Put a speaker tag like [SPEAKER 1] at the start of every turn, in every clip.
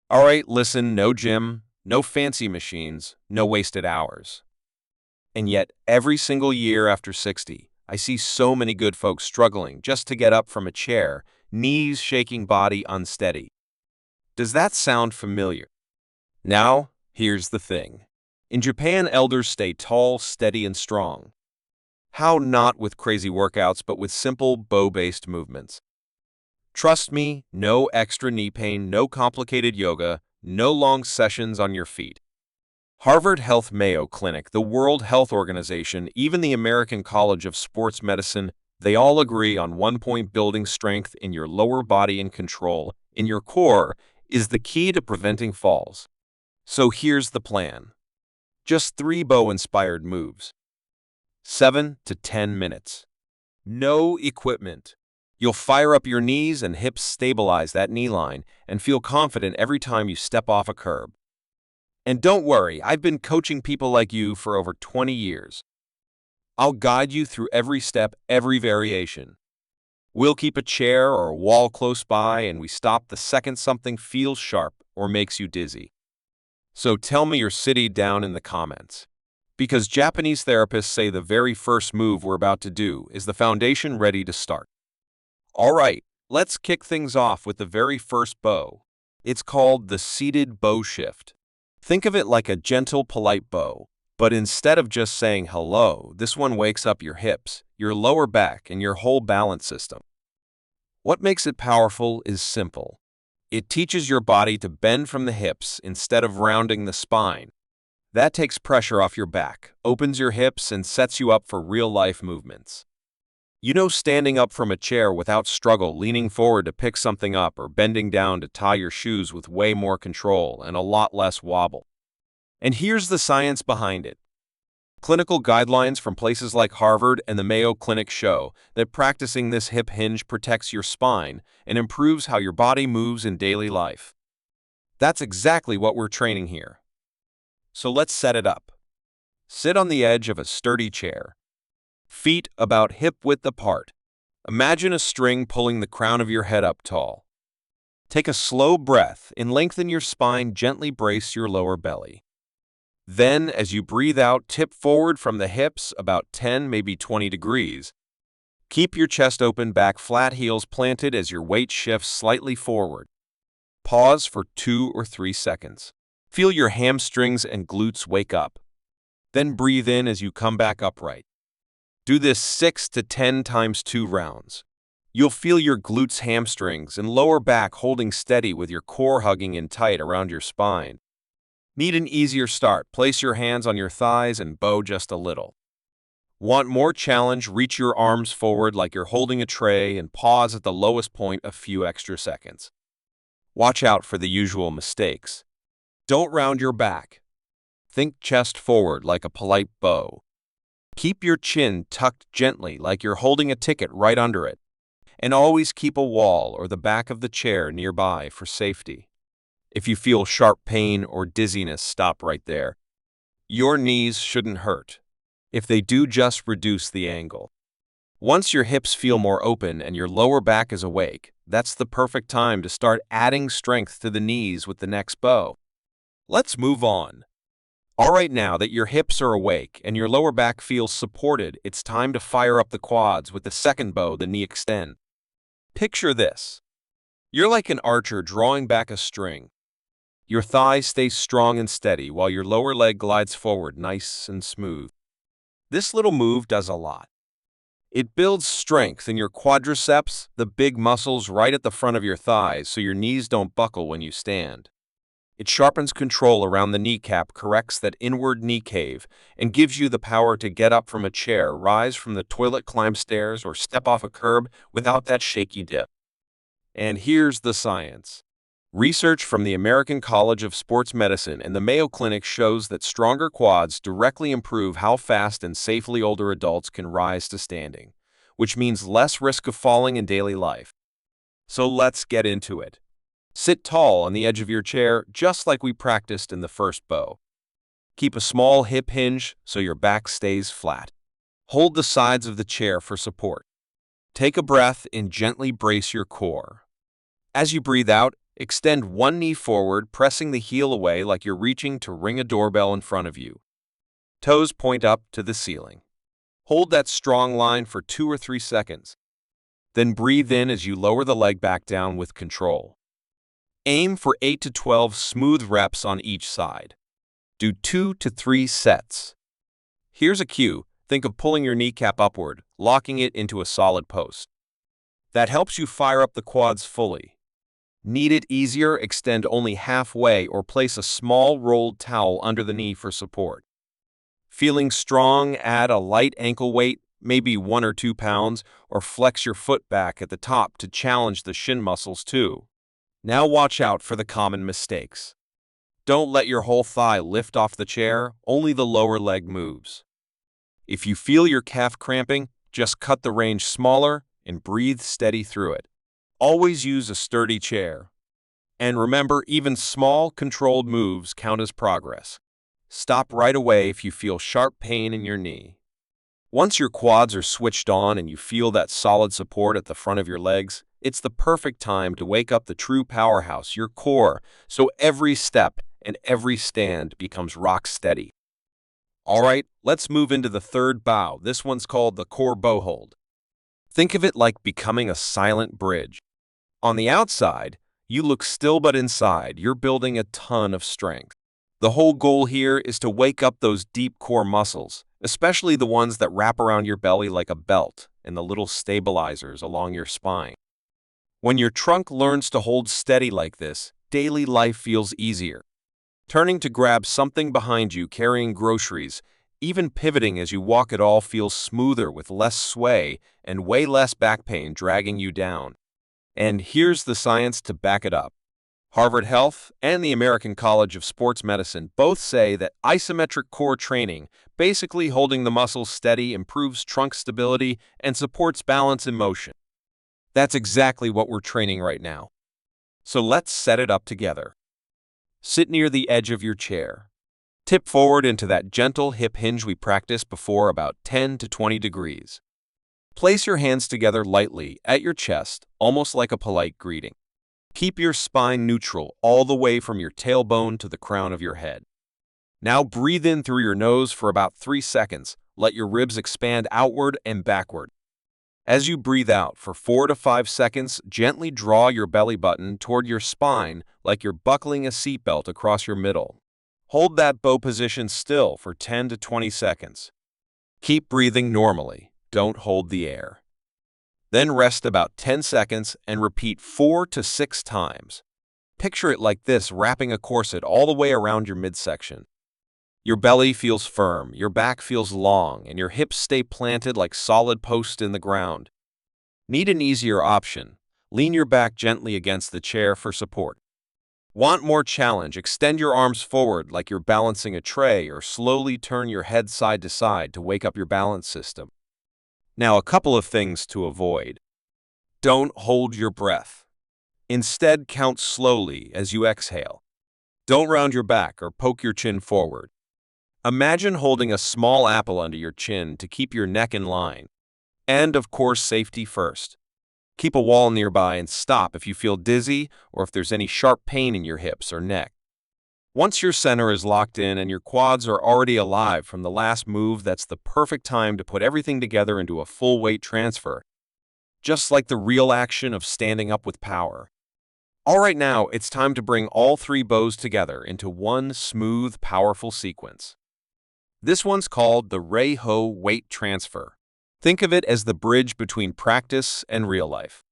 [SPEAKER 1] All right, listen, no gym, no fancy machines, no wasted hours. And yet, every single year after 60, I see so many good folks struggling just to get up from a chair, knees shaking, body unsteady. Does that sound familiar? Now, here's the thing. In Japan, elders stay tall, steady, and strong. How not with crazy workouts, but with simple, bow-based movements. Trust me, no extra knee pain, no complicated yoga, no long sessions on your feet. Harvard Health Mayo Clinic, the World Health Organization, even the American College of Sports Medicine, they all agree on one point: building strength in your lower body and control in your core is the key to preventing falls. So here's the plan. Just 3 bow-inspired moves. 7 to 10 minutes. No equipment. You'll fire up your knees and hips, stabilize that knee line, and feel confident every time you step off a curb. And don't worry, I've been coaching people like you for over 20 years. I'll guide you through every step, every variation. We'll keep a chair or a wall close by, and we stop the second something feels sharp or makes you dizzy. So tell me you're sitting down in the comments. Because Japanese therapists say the very first move we're about to do is the foundation ready to start. All right, let's kick things off with the very first bow. It's called the seated bow shift. Think of it like a gentle, polite bow, but instead of just saying hello, this one wakes up your hips, your lower back, and your whole balance system. What makes it powerful is simple. It teaches your body to bend from the hips instead of rounding the spine. That takes pressure off your back, opens your hips, and sets you up for real-life movements. You know, standing up from a chair without struggle, leaning forward to pick something up, or bending down to tie your shoes with way more control and a lot less wobble. And here's the science behind it. Clinical guidelines from places like Harvard and the Mayo Clinic show that practicing this hip hinge protects your spine and improves how your body moves in daily life. That's exactly what we're training here. So let's set it up. Sit on the edge of a sturdy chair. Feet about hip-width apart. Imagine a string pulling the crown of your head up tall. Take a slow breath and lengthen your spine, gently brace your lower belly. Then, as you breathe out, tip forward from the hips about 10, maybe 20 degrees. Keep your chest open, back flat, heels planted as your weight shifts slightly forward. Pause for 2 or 3 seconds. Feel your hamstrings and glutes wake up. Then breathe in as you come back upright. Do this 6 to 10 times 2 rounds. You'll feel your glutes, hamstrings, and lower back holding steady with your core hugging in tight around your spine. Need an easier start? Place your hands on your thighs and bow just a little. Want more challenge? Reach your arms forward like you're holding a tray and pause at the lowest point a few extra seconds. Watch out for the usual mistakes. Don't round your back. Think chest forward like a polite bow. Keep your chin tucked gently like you're holding a ticket right under it. And always keep a wall or the back of the chair nearby for safety. If you feel sharp pain or dizziness, stop right there. Your knees shouldn't hurt. If they do, just reduce the angle. Once your hips feel more open and your lower back is awake, that's the perfect time to start adding strength to the knees with the next bow. Let's move on. All right, now that your hips are awake and your lower back feels supported, it's time to fire up the quads with the second bow, the knee extend. Picture this. You're like an archer drawing back a string. Your thigh stays strong and steady while your lower leg glides forward nice and smooth. This little move does a lot. It builds strength in your quadriceps, the big muscles right at the front of your thighs, so your knees don't buckle when you stand. It sharpens control around the kneecap, corrects that inward knee cave, and gives you the power to get up from a chair, rise from the toilet, climb stairs, or step off a curb without that shaky dip. And here's the science. Research from the American College of Sports Medicine and the Mayo Clinic shows that stronger quads directly improve how fast and safely older adults can rise to standing, which means less risk of falling in daily life. So let's get into it. Sit tall on the edge of your chair, just like we practiced in the first bow. Keep a small hip hinge so your back stays flat. Hold the sides of the chair for support. Take a breath and gently brace your core. As you breathe out, Extend one knee forward, pressing the heel away like you're reaching to ring a doorbell in front of you. Toes point up to the ceiling. Hold that strong line for 2 or 3 seconds. Then breathe in as you lower the leg back down with control. Aim for 8 to 12 smooth reps on each side. Do 2 to 3 sets. Here's a cue. Think of pulling your kneecap upward, locking it into a solid post. That helps you fire up the quads fully. Need it easier? Extend only halfway or place a small rolled towel under the knee for support. Feeling strong? Add a light ankle weight, maybe 1 or 2 pounds, or flex your foot back at the top to challenge the shin muscles too. Now watch out for the common mistakes. Don't let your whole thigh lift off the chair, only the lower leg moves. If you feel your calf cramping, just cut the range smaller and breathe steady through it. Always use a sturdy chair. And remember, even small, controlled moves count as progress. Stop right away if you feel sharp pain in your knee. Once your quads are switched on and you feel that solid support at the front of your legs, it's the perfect time to wake up the true powerhouse, your core, so every step and every stand becomes rock steady. All right, let's move into the third bow. This one's called the core bow hold. Think of it like becoming a silent bridge. On the outside, you look still, but inside, you're building a ton of strength. The whole goal here is to wake up those deep core muscles, especially the ones that wrap around your belly like a belt and the little stabilizers along your spine. When your trunk learns to hold steady like this, daily life feels easier. Turning to grab something behind you, carrying groceries, even pivoting as you walk, it all feels smoother with less sway and way less back pain dragging you down. And here's the science to back it up. Harvard Health and the American College of Sports Medicine both say that isometric core training, basically holding the muscles steady, improves trunk stability and supports balance in motion. That's exactly what we're training right now. So let's set it up together. Sit near the edge of your chair. Tip forward into that gentle hip hinge we practiced before, about 10 to 20 degrees. Place your hands together lightly at your chest, almost like a polite greeting. Keep your spine neutral all the way from your tailbone to the crown of your head. Now breathe in through your nose for about 3 seconds. Let your ribs expand outward and backward. As you breathe out for 4 to 5 seconds, gently draw your belly button toward your spine like you're buckling a seatbelt across your middle. Hold that bow position still for 10 to 20 seconds. Keep breathing normally. Don't hold the air. Then rest about 10 seconds and repeat 4 to 6 times. Picture it like this, wrapping a corset all the way around your midsection. Your belly feels firm, your back feels long, and your hips stay planted like solid posts in the ground. Need an easier option? Lean your back gently against the chair for support. Want more challenge? Extend your arms forward like you're balancing a tray, or slowly turn your head side to side to wake up your balance system. Now, a couple of things to avoid. Don't hold your breath. Instead, count slowly as you exhale. Don't round your back or poke your chin forward. Imagine holding a small apple under your chin to keep your neck in line. And, of course, safety first. Keep a wall nearby and stop if you feel dizzy or if there's any sharp pain in your hips or neck. Once your center is locked in and your quads are already alive from the last move, that's the perfect time to put everything together into a full weight transfer. Just like the real action of standing up with power. All right, now it's time to bring all 3 bows together into one smooth, powerful sequence. This one's called the Ray-Ho weight transfer. Think of it as the bridge between practice and real life.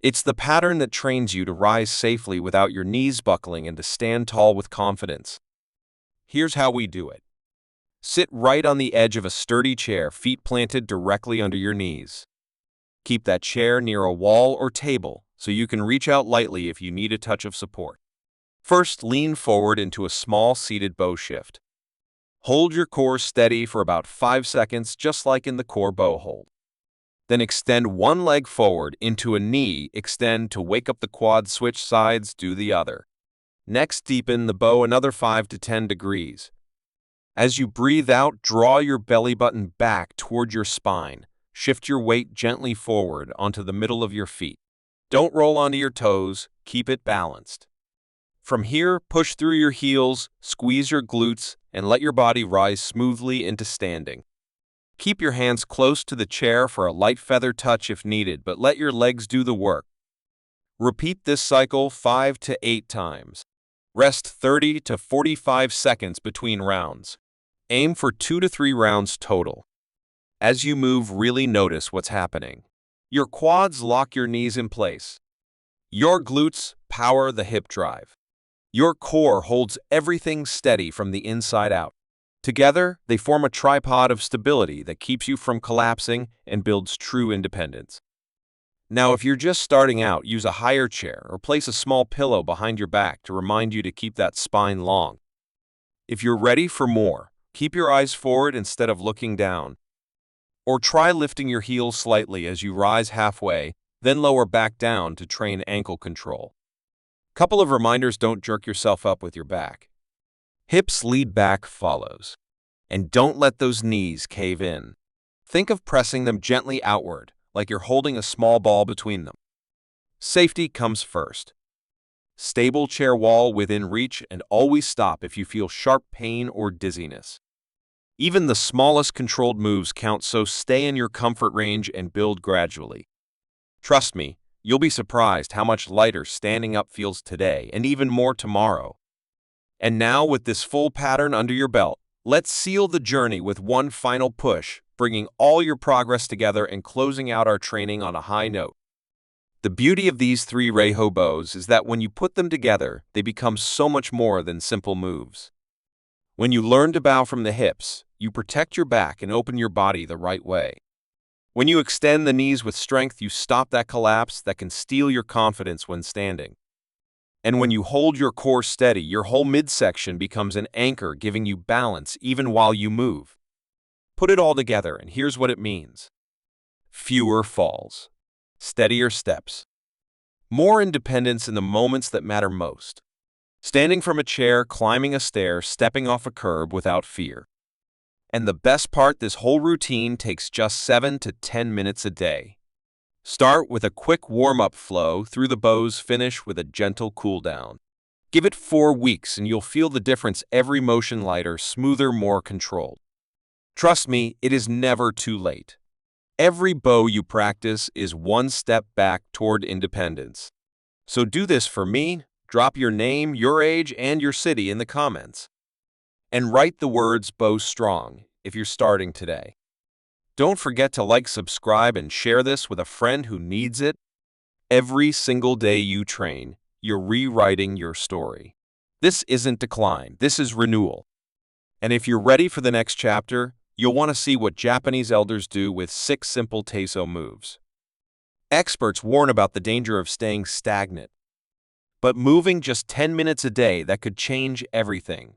[SPEAKER 1] It's the pattern that trains you to rise safely without your knees buckling and to stand tall with confidence. Here's how we do it. Sit right on the edge of a sturdy chair, feet planted directly under your knees. Keep that chair near a wall or table so you can reach out lightly if you need a touch of support. First, lean forward into a small seated bow shift. Hold your core steady for about 5 seconds, just like in the core bow hold. Then extend one leg forward into a knee extend to wake up the quads, switch sides, do the other. Next, deepen the bow another 5 to 10 degrees. As you breathe out, draw your belly button back toward your spine. Shift your weight gently forward onto the middle of your feet. Don't roll onto your toes, keep it balanced. From here, push through your heels, squeeze your glutes, and let your body rise smoothly into standing. Keep your hands close to the chair for a light feather touch if needed, but let your legs do the work. Repeat this cycle 5 to 8 times. Rest 30 to 45 seconds between rounds. Aim for 2 to 3 rounds total. As you move, really notice what's happening. Your quads lock your knees in place. Your glutes power the hip drive. Your core holds everything steady from the inside out. Together, they form a tripod of stability that keeps you from collapsing and builds true independence. Now, if you're just starting out, use a higher chair or place a small pillow behind your back to remind you to keep that spine long. If you're ready for more, keep your eyes forward instead of looking down. Or try lifting your heels slightly as you rise halfway, then lower back down to train ankle control. Couple of reminders: don't jerk yourself up with your back. Hips lead back follows. And don't let those knees cave in. Think of pressing them gently outward, like you're holding a small ball between them. Safety comes first. Stable chair wall within reach, and always stop if you feel sharp pain or dizziness. Even the smallest controlled moves count, so stay in your comfort range and build gradually. Trust me, you'll be surprised how much lighter standing up feels today and even more tomorrow. And now, with this full pattern under your belt, let's seal the journey with one final push, bringing all your progress together and closing out our training on a high note. The beauty of these 3 Reiho bows is that when you put them together, they become so much more than simple moves. When you learn to bow from the hips, you protect your back and open your body the right way. When you extend the knees with strength, you stop that collapse that can steal your confidence when standing. And when you hold your core steady, your whole midsection becomes an anchor, giving you balance even while you move. Put it all together, and here's what it means. Fewer falls. Steadier steps. More independence in the moments that matter most. Standing from a chair, climbing a stair, stepping off a curb without fear. And the best part, this whole routine takes just 7 to 10 minutes a day. Start with a quick warm-up flow through the bows, finish with a gentle cool-down. Give it 4 weeks and you'll feel the difference: every motion lighter, smoother, more controlled. Trust me, it is never too late. Every bow you practice is one step back toward independence. So do this for me. Drop your name, your age, and your city in the comments. And write the words "Bow Strong" if you're starting today. Don't forget to like, subscribe, and share this with a friend who needs it. Every single day you train, you're rewriting your story. This isn't decline, this is renewal. And if you're ready for the next chapter, you'll want to see what Japanese elders do with 6 simple Taiso moves. Experts warn about the danger of staying stagnant. But moving just 10 minutes a day, that could change everything.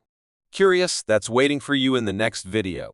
[SPEAKER 1] Curious? That's waiting for you in the next video.